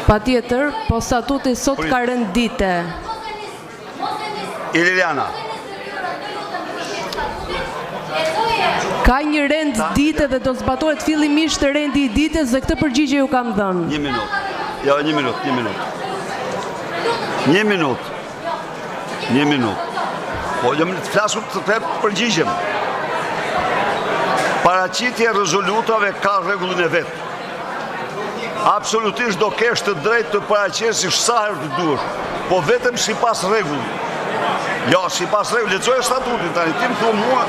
Patjetër, po statuti sot ka rendite. Iliriana. Ka një rend dite dhe do zbatohet fillimisht rendi I ditës dhe këtë përgjigje ju kam dhënë. Një minut. Jo, një minut. Po, jam të flasur të përgjigjem. Paraqitja e rezolutave ka rregullin e vet. Absolutisht do kesh të drejtë të paraqesësh sa herë të duash, po vetëm sipas rregullit. Jo, sipas rregullit, lexoj statutin tani, ti më thua mua.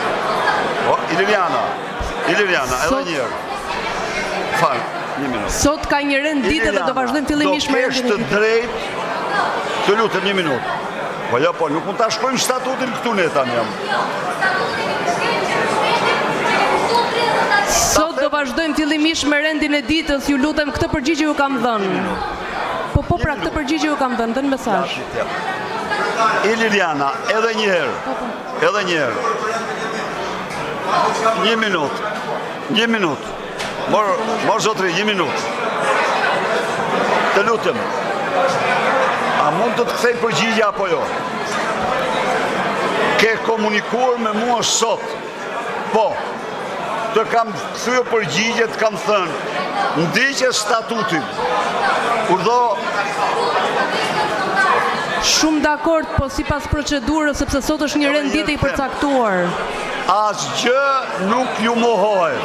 Po, Iliriana, edhe një herë. Fal, një minutë. Sot ka një rend dite dhe do vazhdojmë fillimisht me rendin e ditës. Do kesh të drejtë, të lutem një minutë. Po jo, po, nuk mund ta shkruajmë statutin këtu ne tani jam. Sot do vazhdojmë fillimisht me rendin e ditës, ju lutem këtë përgjigje ju kam dhënë. Po pra këtë përgjigje ju kam dhënë, dënë mesazh. Iliriana, edhe një herë. Një minut. Mor zotri, një minut. Të lutem. A mund të të kthej përgjigje apo jo? Ke komunikuar me mua sot. Po. Të kam kthyer përgjigje, të kam thënë, ndiqe statutin. Urdhë. Shumë dakord, po sipas procedurës, sepse sot është një rend dite I përcaktuar. Asgjë nuk ju mohohet.